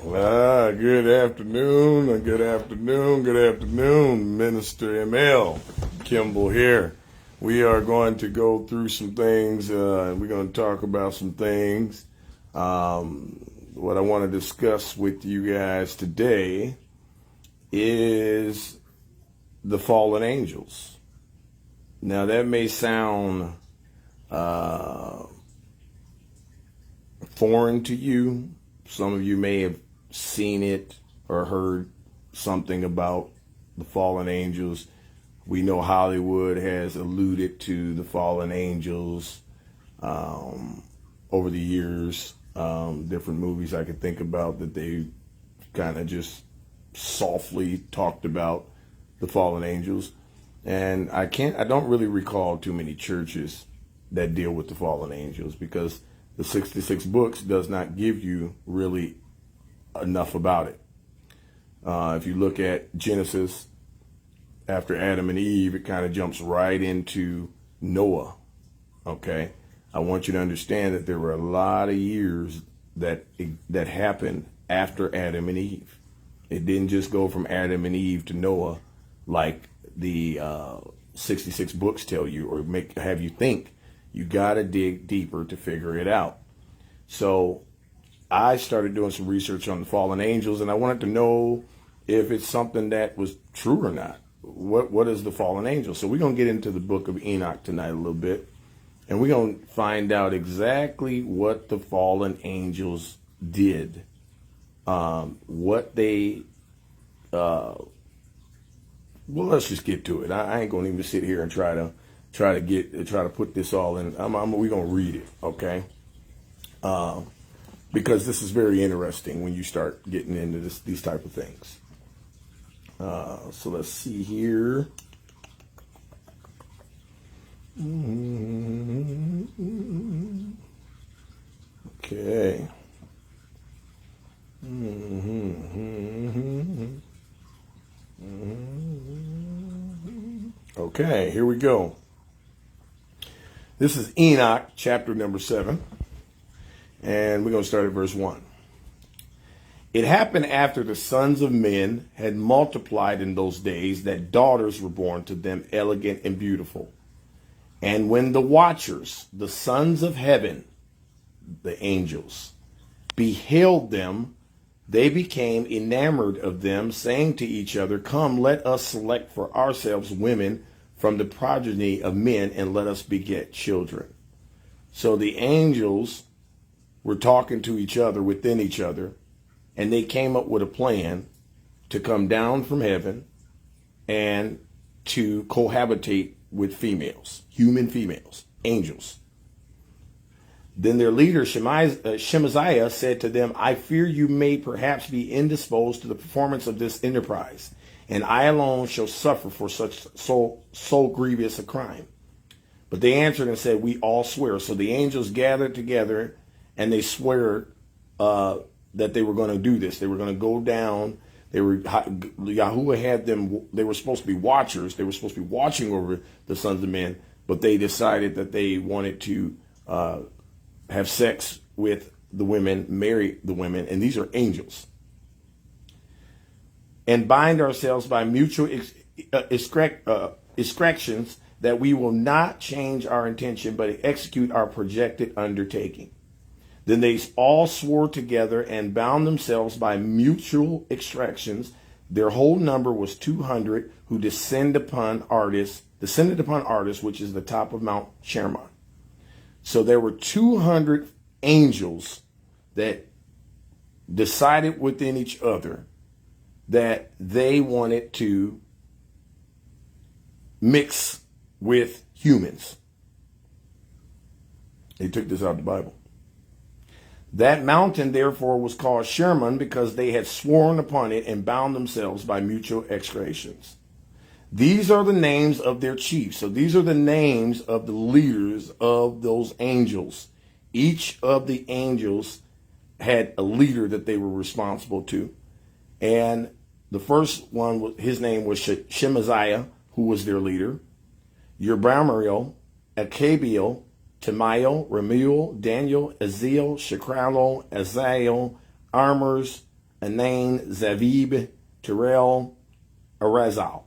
Good afternoon, good afternoon, good afternoon. Minister ML Kimball here. We are going to go through some things. We're going to talk about some things. What I want to discuss with you guys today is the fallen angels. Now that may sound foreign to you. Some of you may have seen it or heard something about the fallen angels. We know Hollywood has alluded to the fallen angels over the years. Different movies I could think about that they kind of just softly talked about the fallen angels. And I don't really recall too many churches that deal with the fallen angels, because the 66 books does not give you really enough about it. If you look at Genesis, after Adam and Eve, it kind of jumps right into Noah. Okay, I want you to understand that there were a lot of years that happened after Adam and Eve. It didn't just go from Adam and Eve to Noah like the 66 books tell you or have you think. You got to dig deeper to figure it out. So I started doing some research on the fallen angels, and I wanted to know if it's something that was true or not. What is the fallen angel? So we're going to get into the book of Enoch tonight a little bit, and we're going to find out exactly what the fallen angels did, what they, well, let's just get to it. I ain't going to even sit here and try to put this all in. We're going to read it, okay? Because this is very interesting when you start getting into these type of things. So let's see here. Okay. Okay, here we go. This is Enoch, chapter number 7, and we're going to start at verse 1. It happened after the sons of men had multiplied in those days that daughters were born to them, elegant and beautiful. And when the watchers, the sons of heaven, the angels, beheld them, they became enamored of them, saying to each other, "Come, let us select for ourselves women from the progeny of men, and let us beget children." So the angels were talking to each other within each other, and they came up with a plan to come down from heaven and to cohabitate with females, human females, angels. Then their leader Shemaziah said to them, "I fear you may perhaps be indisposed to the performance of this enterprise, and I alone shall suffer for such so grievous a crime." But they answered and said, "We all swear." So the angels gathered together, and they swore that they were going to do this. They were going to go down. Yahuah had them. They were supposed to be watchers. They were supposed to be watching over the sons of men, but they decided that they wanted to have sex with the women, marry the women, and these are angels, and bind ourselves by mutual extractions, that we will not change our intention, but execute our projected undertaking. Then they all swore together and bound themselves by mutual extractions. Their whole number was 200, who descended upon Ardis, which is the top of Mount Shermon. So there were 200 angels that decided within each other that they wanted to mix with humans. They took this out of the Bible. That mountain, therefore, was called Shermon, because they had sworn upon it and bound themselves by mutual extractions. These are the names of their chiefs. So these are the names of the leaders of those angels. Each of the angels had a leader that they were responsible to. And the first one, his name was Shemaziah, who was their leader. Yerbamiel, Achabiel, Tamiel, Remuel, Daniel, Azazel, Shekralo, Azael, Armers, Anan, Zavib, Terrell, Azazel.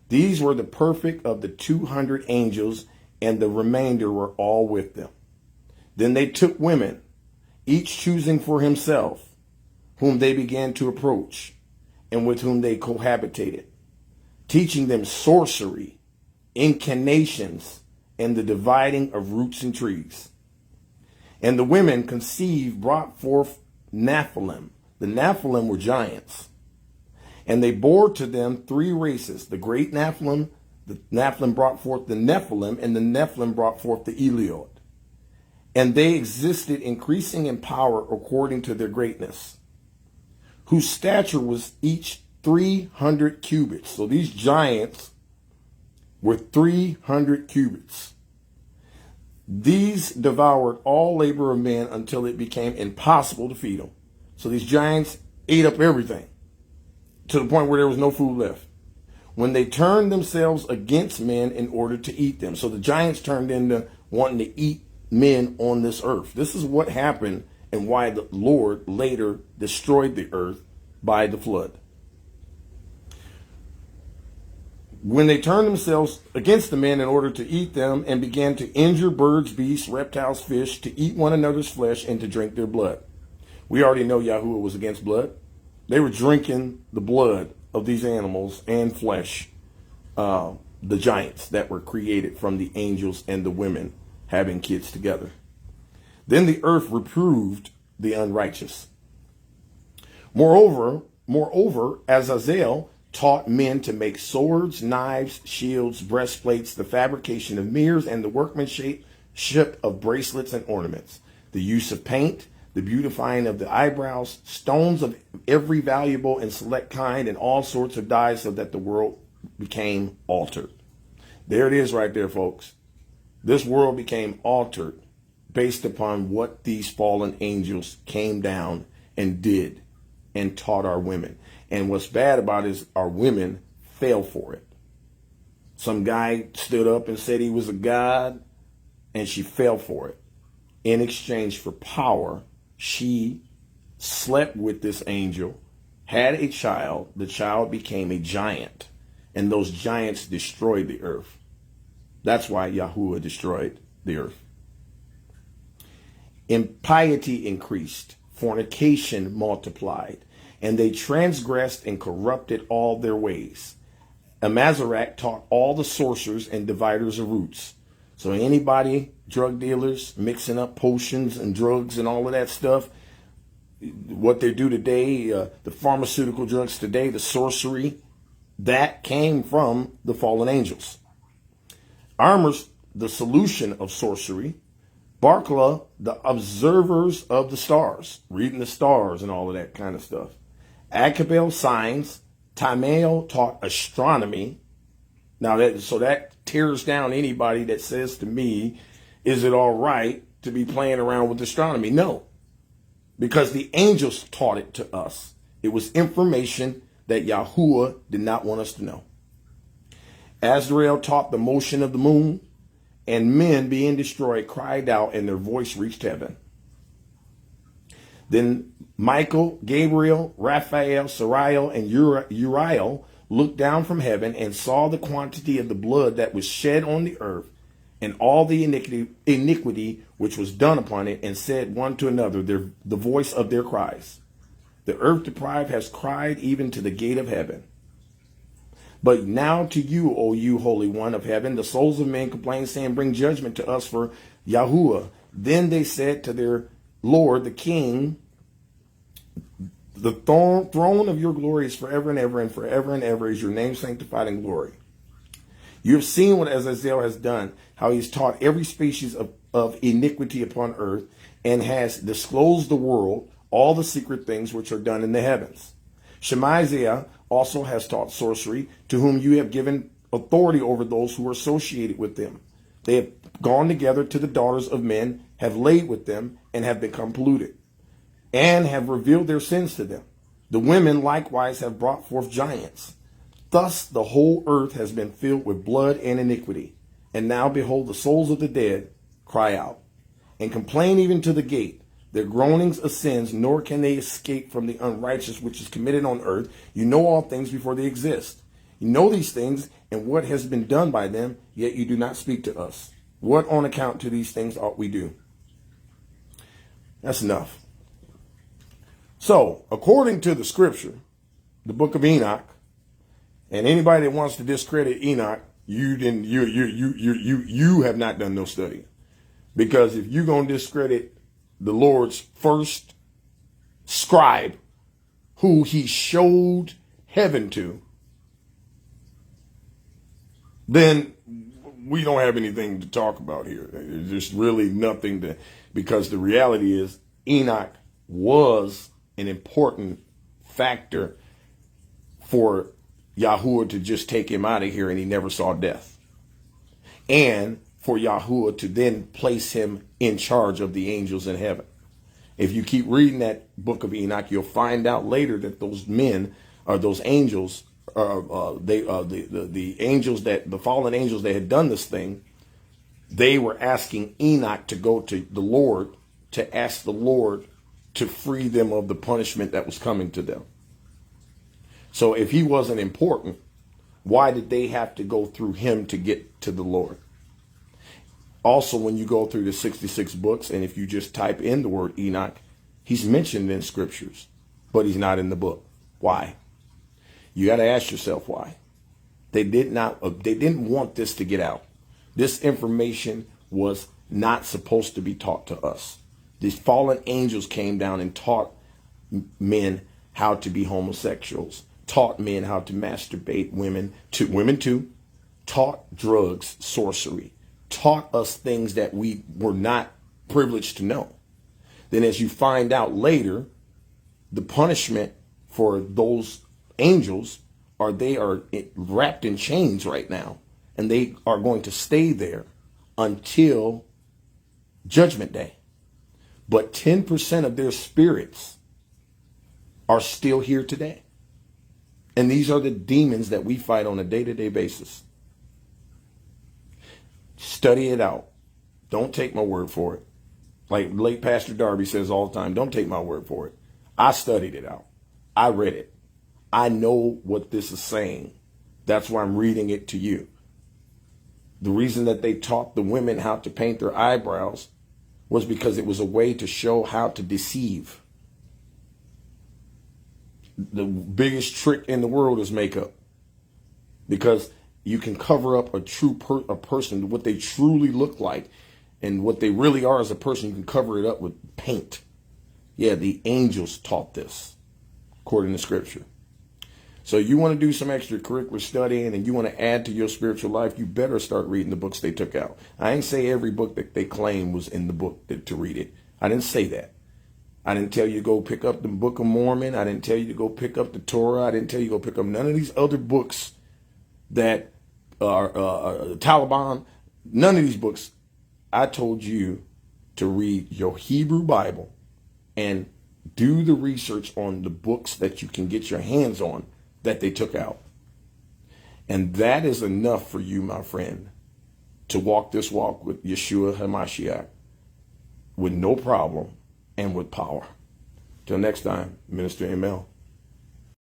These were the perfect of the 200 angels, and the remainder were all with them. Then they took women, each choosing for himself, whom they began to approach, and with whom they cohabitated, teaching them sorcery, incantations, and the dividing of roots and trees. And the women conceived, brought forth Nephilim. The Nephilim were giants. And they bore to them 3 races. The great Nephilim, the Nephilim brought forth the Nephilim, and the Nephilim brought forth the Eliod. And they existed, increasing in power according to their greatness, whose stature was each 300 cubits. So these giants were 300 cubits. These devoured all labor of men until it became impossible to feed them. So these giants ate up everything to the point where there was no food left. When they turned themselves against men in order to eat them. So the giants turned into wanting to eat men on this earth. This is what happened and why the Lord later destroyed the earth by the flood. When they turned themselves against the men in order to eat them, and began to injure birds, beasts, reptiles, fish, to eat one another's flesh and to drink their blood. We already know Yahuah was against blood. They were drinking the blood of these animals and flesh, the giants that were created from the angels and the women having kids together. Then the earth reproved the unrighteous. Moreover, Azazel taught men to make swords, knives, shields, breastplates, the fabrication of mirrors, and the workmanship of bracelets and ornaments, the use of paint, the beautifying of the eyebrows, stones of every valuable and select kind, and all sorts of dyes, so that the world became altered. There it is right there, folks. This world became altered based upon what these fallen angels came down and did and taught our women. And what's bad about it is our women fell for it. Some guy stood up and said he was a god, and she fell for it. In exchange for power, she slept with this angel, had a child. The child became a giant, and those giants destroyed the earth. That's why Yahuah destroyed the earth. Impiety increased, fornication multiplied, and they transgressed and corrupted all their ways. Amazarach taught all the sorcerers and dividers of roots. So anybody, drug dealers, mixing up potions and drugs and all of that stuff, what they do today, the pharmaceutical drugs today, the sorcery, that came from the fallen angels. Armors, the solution of sorcery. Barkla, the observers of the stars, reading the stars and all of that kind of stuff. Akabel, signs. Tamael taught astronomy. Now that tears down anybody that says to me, is it all right to be playing around with astronomy? No, because the angels taught it to us. It was information that Yahuah did not want us to know. Azrael taught the motion of the moon, and men being destroyed cried out, and their voice reached heaven. Then Michael, Gabriel, Raphael, Sariel, and Uriel looked down from heaven and saw the quantity of the blood that was shed on the earth, and all the iniquity which was done upon it, and said one to another the voice of their cries. The earth deprived has cried even to the gate of heaven. But now to you, O you Holy One of heaven, the souls of men complain, saying, bring judgment to us for Yahuah. Then they said to their Lord, the King, the throne of your glory is forever and ever is your name sanctified in glory. You have seen what Azazel has done, how he's taught every species of iniquity upon earth, and has disclosed the world all the secret things which are done in the heavens. Shemaiah also has taught sorcery, to whom you have given authority over those who are associated with them. They have gone together to the daughters of men, have laid with them, and have become polluted, and have revealed their sins to them. The women likewise have brought forth giants. Thus the whole earth has been filled with blood and iniquity. And now behold, the souls of the dead cry out, and complain even to the gate. their groanings ascends, nor can they escape from the unrighteous which is committed on earth. You know all things before they exist. You know these things and what has been done by them, yet you do not speak to us. What on account to these things ought we do? That's enough. So, according to the scripture, the book of Enoch, and anybody that wants to discredit Enoch, you have not done no study. Because if you're going to discredit the Lord's first scribe, who he showed heaven to, then we don't have anything to talk about here. There's just really nothing to, because the reality is Enoch was an important factor for Yahuah to just take him out of here, and he never saw death. And for Yahuah to then place him in charge of the angels in heaven. If you keep reading that book of Enoch, you'll find out later that those men, or those angels, the angels, that the fallen angels that had done this thing, they were asking Enoch to go to the Lord to ask the Lord to free them of the punishment that was coming to them. So if he wasn't important, why did they have to go through him to get to the Lord? Also, when you go through the 66 books, and if you just type in the word Enoch, he's mentioned in scriptures, but he's not in the book. Why? You got to ask yourself why. They didn't want this to get out. This information was not supposed to be taught to us. These fallen angels came down and taught men how to be homosexuals, taught men how to masturbate, women too, taught drugs, sorcery, taught us things that we were not privileged to know. Then as you find out later, the punishment for those angels they are wrapped in chains right now, and they are going to stay there until Judgment Day. But 10% of their spirits are still here today. And these are the demons that we fight on a day-to-day basis. Study it out. Don't take my word for it. Like late Pastor Darby says all the time, don't take my word for it. I studied it out. I read it. I know what this is saying. That's why I'm reading it to you. The reason that they taught the women how to paint their eyebrows was because it was a way to show how to deceive. The biggest trick in the world is makeup, because you can cover up a person, what they truly look like, and what they really are as a person. You can cover it up with paint. Yeah, the angels taught this, according to scripture. So you want to do some extracurricular studying and you want to add to your spiritual life, you better start reading the books they took out. I didn't say every book that they claim was in the book to read it. I didn't say that. I didn't tell you to go pick up the Book of Mormon. I didn't tell you to go pick up the Torah. I didn't tell you to go pick up none of these other books that are Taliban. None of these books. I told you to read your Hebrew Bible and do the research on the books that you can get your hands on that they took out. And that is enough for you, my friend, to walk this walk with Yeshua HaMashiach with no problem and with power. Till next time, Minister ML.